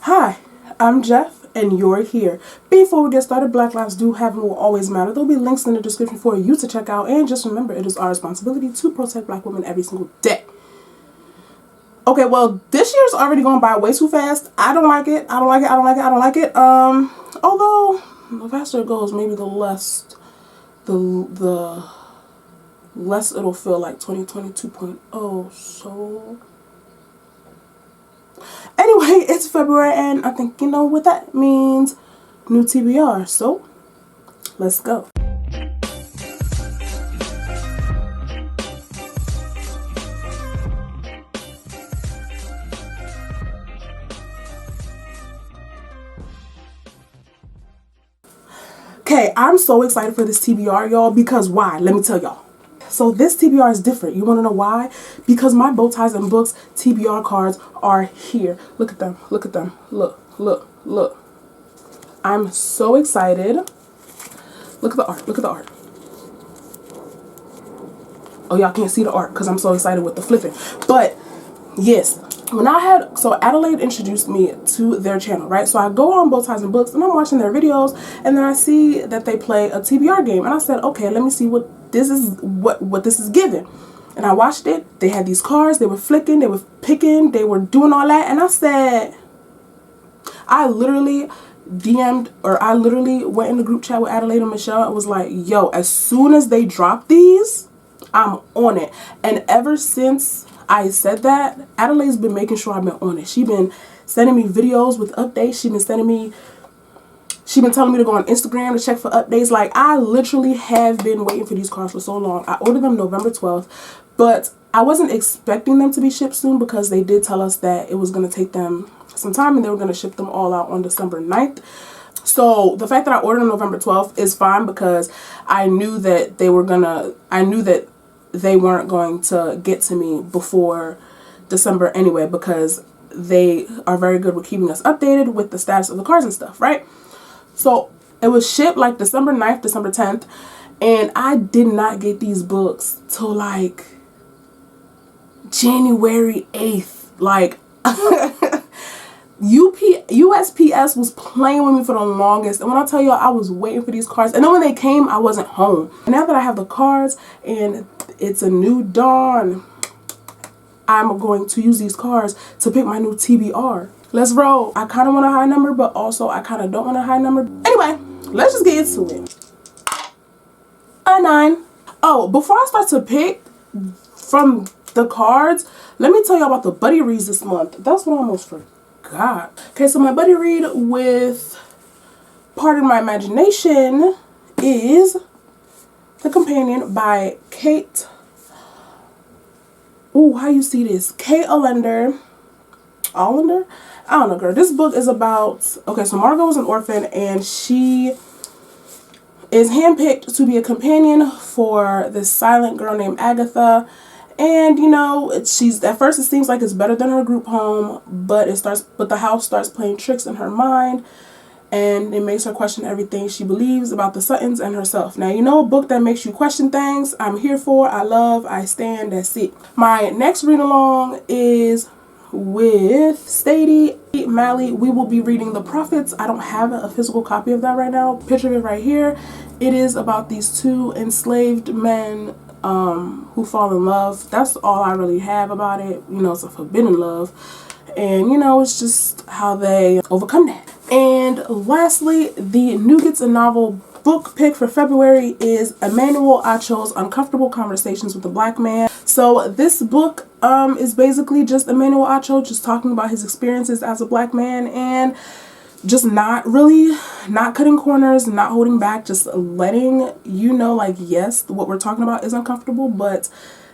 Hi, I'm Jeff, and you're here. Before we get started, Black lives do have and will always matter. There'll be links in the description for you to check out, and just remember, it is our responsibility to protect Black women every single day. Okay, well, this year's already going by way too fast. I don't like it. I don't like it. I don't like it. I don't like it. Although the faster it goes, maybe the less it'll feel like 2020 2.0. So anyway, it's February, and I think you know what that means. New TBR. So let's go. Okay, I'm so excited for this TBR, y'all, because why? Let me tell y'all. So this TBR is different. You want to know why? Because my bow ties and books TBR cards are here. Look at them. Look at them. Look, look, look. I'm so excited. Look at the art. Look at the art. Oh, y'all can't see the art because I'm so excited with the flipping. But yes, so Adelaide introduced me to their channel, right? So I go on Bow Ties and Books and I'm watching their videos, and then I see that they play a TBR game, and I said, okay, let me see what this is giving. And I watched it. They had these cards, they were flicking, they were picking, they were doing all that, and I said, I literally went in the group chat with Adelaide and Michelle and was like, yo, as soon as they drop these, I'm on it. And ever since I said that, Adelaide's been making sure I've been on it. She's been sending me videos with updates. She's been telling me to go on Instagram to check for updates. Like, I literally have been waiting for these cards for so long. I ordered them November 12th, but I wasn't expecting them to be shipped soon because they did tell us that it was going to take them some time and they were going to ship them all out on December 9th. So the fact that I ordered them November 12th is fine because I knew that they weren't going to get to me before December anyway, because they are very good with keeping us updated with the status of the cards and stuff, right? So it was shipped like December 9th, December 10th, and I did not get these books till like January 8th. Like, USPS was playing with me for the longest, and when I tell y'all, I was waiting for these cards, and then when they came, I wasn't home. And now that I have the cards and it's a new dawn, I'm going to use these cards to pick my new TBR. Let's roll. I kind of want a high number, but also I kind of don't want a high number. Anyway, let's just get into it. A 9. Oh, before I start to pick from the cards, let me tell y'all about the buddy reads this month. That's what I almost forgot. Okay, so my buddy read with Pardon My Imagination is The Companion by Kate. Ooh, how you see this? Kate Allender? I don't know, girl. This book is about, okay, so Margot is an orphan and she is handpicked to be a companion for this silent girl named Agatha. And you know, at first it seems like it's better than her group home, but the house starts playing tricks in her mind, and it makes her question everything she believes about the Suttons and herself. Now, you know, a book that makes you question things, I'm here for, I love, I stand, that's it. My next read along is with Stady Mally. We will be reading The Prophets. I don't have a physical copy of that right now. Picture of it right here. It is about these two enslaved men who fall in love. That's all I really have about it. You know, it's a forbidden love, and you know, it's just how they overcome that. And lastly, the Nougats and Novel book pick for February is Emmanuel Acho's Uncomfortable Conversations with a Black Man. So this book is basically just Emmanuel Acho just talking about his experiences as a Black man, and just not cutting corners, not holding back, just letting you know, like, yes, what we're talking about is uncomfortable, but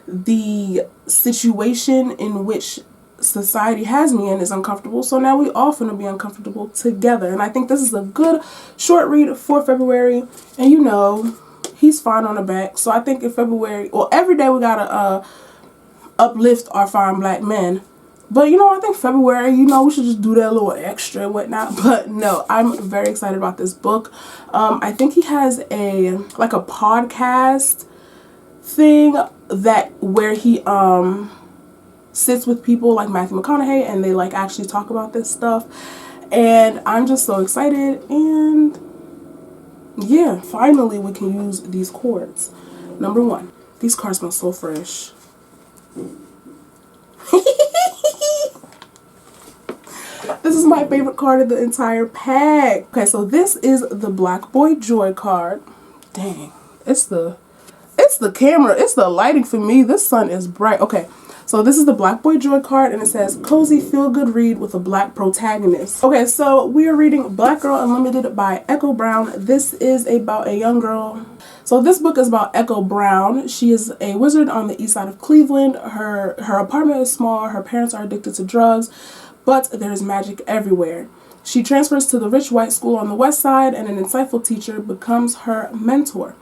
the situation in which society has me in is uncomfortable, so now we all finna be uncomfortable together. And I think this is a good short read for February. And you know, he's fine on the back, so I think in February, or every day, we gotta uplift our fine Black men. But you know, I think February, you know, we should just do that a little extra and whatnot. But no, I'm very excited about this book. I think he has a podcast thing where he sits with people like Matthew McConaughey and they like actually talk about this stuff. And I'm just so excited. And yeah, finally we can use these cords. Number 1. These cards smell so fresh. This is my favorite card of the entire pack. Okay, so this is the Black Boy Joy card. Dang, it's the camera, it's the lighting for me. This sun is bright. Okay, so this is the Black Boy Joy card, and it says cozy feel good read with a black protagonist. Okay, so we are reading Black Girl Unlimited by Echo Brown. This is about a young girl. So this book is about Echo Brown. She is a wizard on the east side of Cleveland. Her apartment is small. Her parents are addicted to drugs, but there's magic everywhere. She transfers to the rich white school on the west side, and an insightful teacher becomes her mentor.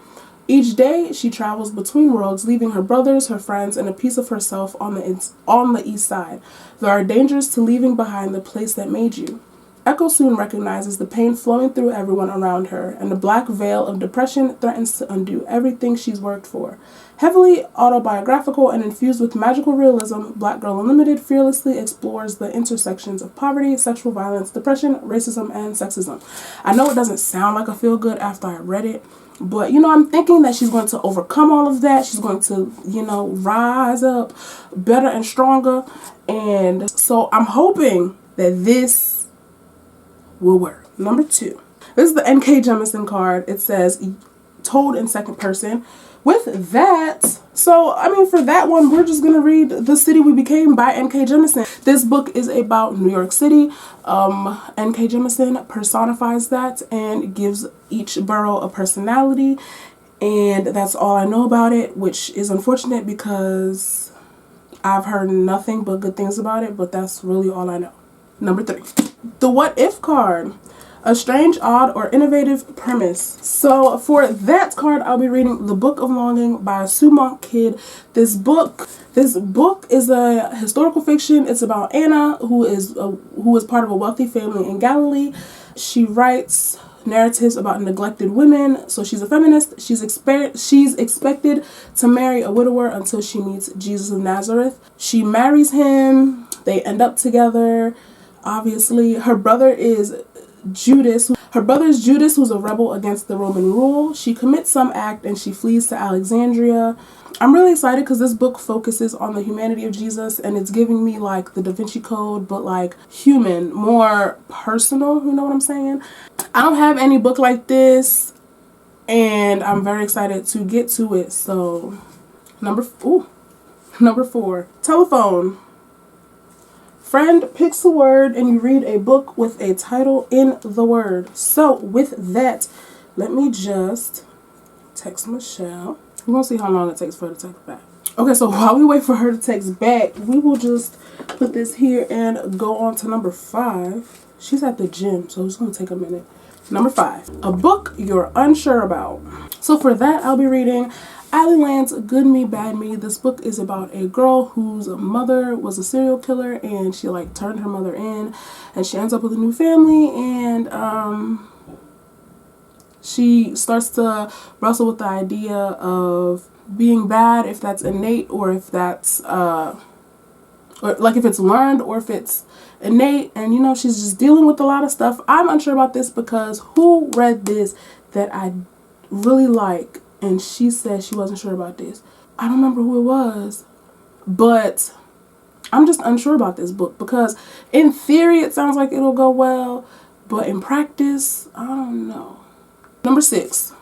Each day, she travels between worlds, leaving her brothers, her friends, and a piece of herself on the east side. There are dangers to leaving behind the place that made you. Echo soon recognizes the pain flowing through everyone around her, and the black veil of depression threatens to undo everything she's worked for. Heavily autobiographical and infused with magical realism, Black Girl Unlimited fearlessly explores the intersections of poverty, sexual violence, depression, racism, and sexism. I know it doesn't sound like a feel-good after I read it, but, I'm thinking that she's going to overcome all of that. She's going to, rise up better and stronger. And so I'm hoping that this will work. Number 2. This is the N.K. Jemisin card. It says, told in second person. With that, for that one, we're just going to read The City We Became by N.K. Jemisin. This book is about New York City. N.K. Jemisin personifies that and gives each borough a personality. And that's all I know about it, which is unfortunate because I've heard nothing but good things about it, but that's really all I know. Number 3, the What If card. A strange, odd, or innovative premise. So for that card, I'll be reading The Book of Longing by Sumont Kidd. This book is a historical fiction. It's about Anna, who is part of a wealthy family in Galilee. She writes narratives about neglected women. So she's a feminist. She's expected to marry a widower until she meets Jesus of Nazareth. She marries him. They end up together. Obviously, her brother is Judas, who's a rebel against the Roman rule. She commits some act and she flees to Alexandria. I'm really excited because this book focuses on the humanity of Jesus, and it's giving me like the Da Vinci Code, but like human, more personal, you know what I'm saying? I don't have any book like this, and I'm very excited to get to it. So number 4, telephone. Friend picks a word and you read a book with a title in the word. So with that, let me just text Michelle. We're going to see how long it takes for her to text back. Okay, so while we wait for her to text back, we will just put this here and go on to number 5. She's at the gym, so it's going to take a minute. Number 5, a book you're unsure about. So for that, I'll be reading Allie Land's Good Me, Bad Me. This book is about a girl whose mother was a serial killer, and she turned her mother in, and she ends up with a new family, and she starts to wrestle with the idea of being bad, if that's innate or if that's or if it's learned or if it's innate, and she's just dealing with a lot of stuff. I'm unsure about this because who read this that I really like? And she said she wasn't sure about this. I don't remember who it was. But I'm just unsure about this book because in theory it sounds like it'll go well. But in practice, I don't know. Number 6.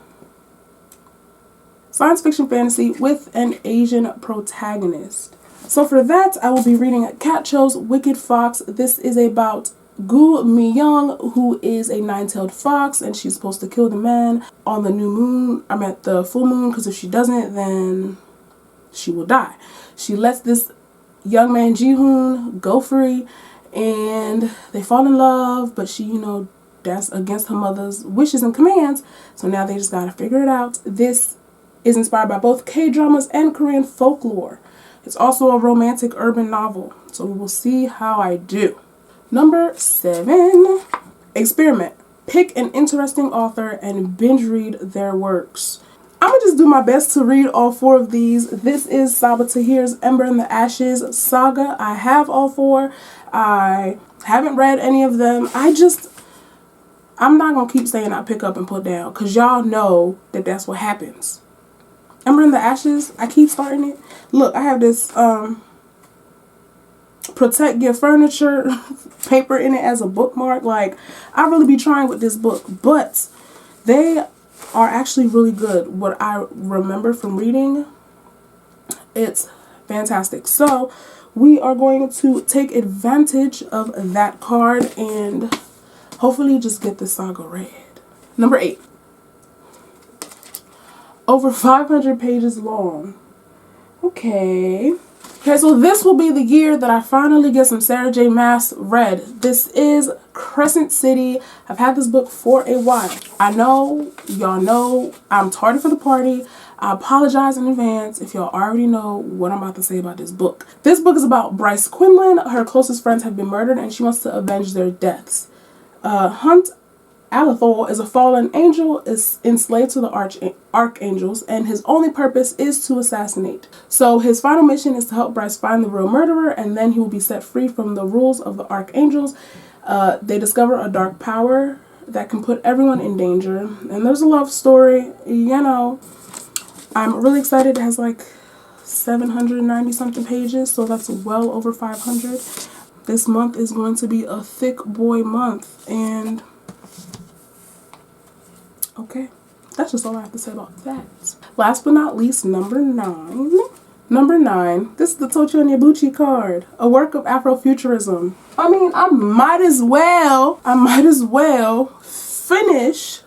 Science fiction fantasy with an Asian protagonist. So for that, I will be reading Cat Cho's Wicked Fox. This is about Gu Mi-young, who is a 9-tailed fox, and she's supposed to kill the man on the new moon. I'm at the full moon, because if she doesn't, then she will die. She lets this young man, Ji-hoon, go free, and they fall in love, but she, that's against her mother's wishes and commands, so now they just gotta figure it out. This is inspired by both K-dramas and Korean folklore. It's also a romantic urban novel, so we will see how I do. Number 7, experiment. Pick an interesting author and binge read their works. I'm going to just do my best to read all 4 of these. This is Sabaa Tahir's Ember in the Ashes saga. I have all 4. I Haven't read any of them. I'm not going to keep saying I pick up and put down, because y'all know that that's what happens. Remember in the Ashes? I keep starting it. Look, I have this protect your furniture paper in it as a bookmark. Like, I really be trying with this book, but they are actually really good. What I remember from reading, it's fantastic. So we are going to take advantage of that card and hopefully just get this saga read. Number 8. Over 500 pages long. Okay, so this will be the year that I finally get some Sarah J. Maas read. This is Crescent City. I've had this book for a while. I know, y'all know, I'm tardy for the party. I apologize in advance if y'all already know what I'm about to say about this book. This book is about Bryce Quinlan. Her closest friends have been murdered and she wants to avenge their deaths. Hunt Alethor is a fallen angel, is enslaved to the archangels, and his only purpose is to assassinate. So his final mission is to help Bryce find the real murderer, and then he will be set free from the rules of the archangels. They discover a dark power that can put everyone in danger, and there's a love story. You know, I'm really excited. It has like 790 something pages, so that's well over 500. This month is going to be a thick boy month, and okay, that's just all I have to say about that. Last but not least, number 9. Number 9, this is the Tochionibucci card, a work of Afrofuturism. I mean, I might as well finish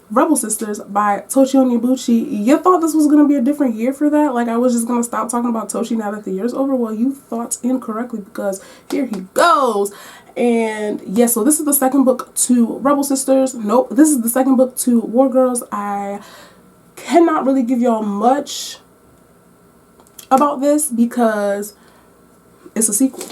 Rebel Sisters by Tochionibucci. You thought this was going to be a different year for that? Like I was just going to stop talking about Tochi now that the year's over? Well, you thought incorrectly, because here he goes. And yeah, so this is the second book to Rebel Sisters. Nope, this is the second book to War Girls. I cannot really give y'all much about this because it's a sequel.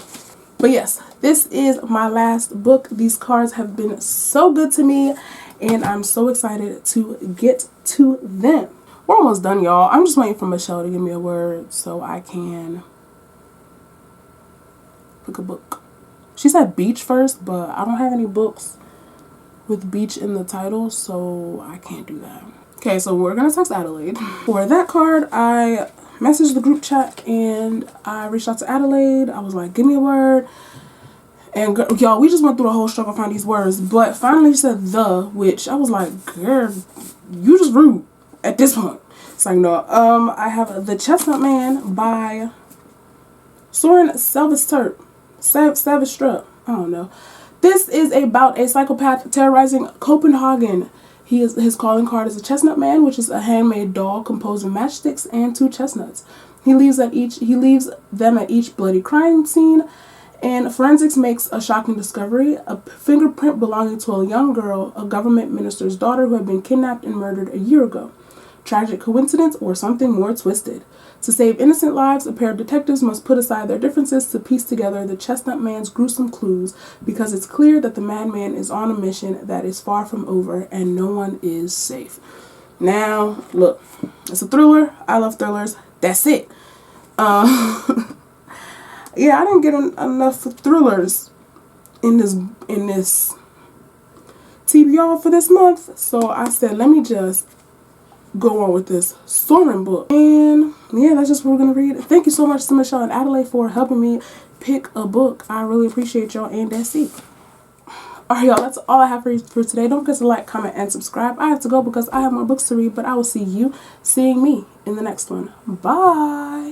But yes, this is my last book. These cards have been so good to me, and I'm so excited to get to them. We're almost done, y'all. I'm just waiting for Michelle to give me a word so I can pick a book. She said beach first, but I don't have any books with beach in the title, so I can't do that. Okay, so we're gonna text Adelaide. For that card, I messaged the group chat and I reached out to Adelaide. I was like, give me a word. And y'all, we just went through a whole struggle to find these words, but finally she said the, which I was like, girl, you just rude at this point. It's like, no, I have The Chestnut Man by Soren Savage-Strup. I don't know. This is about a psychopath terrorizing Copenhagen. His calling card is a chestnut man, which is a handmade doll composed of matchsticks and 2 chestnuts. He leaves them at each bloody crime scene, and forensics makes a shocking discovery: a fingerprint belonging to a young girl, a government minister's daughter who had been kidnapped and murdered a year ago. Tragic coincidence or something more twisted? To save innocent lives, a pair of detectives must put aside their differences to piece together the Chestnut Man's gruesome clues, because it's clear that the madman is on a mission that is far from over and no one is safe. Now, look, it's a thriller. I love thrillers. That's it. Yeah, I didn't get enough thrillers in this TBR for this month, so I said, let me just go on with this Soren book. And yeah, that's just what we're gonna read. Thank you so much to Michelle and Adelaide for helping me pick a book. I really appreciate y'all, and that's it. Alright, y'all, that's all I have for you for today. Don't forget to like, comment, and subscribe. I have to go because I have more books to read, but I will see you seeing me in the next one. Bye.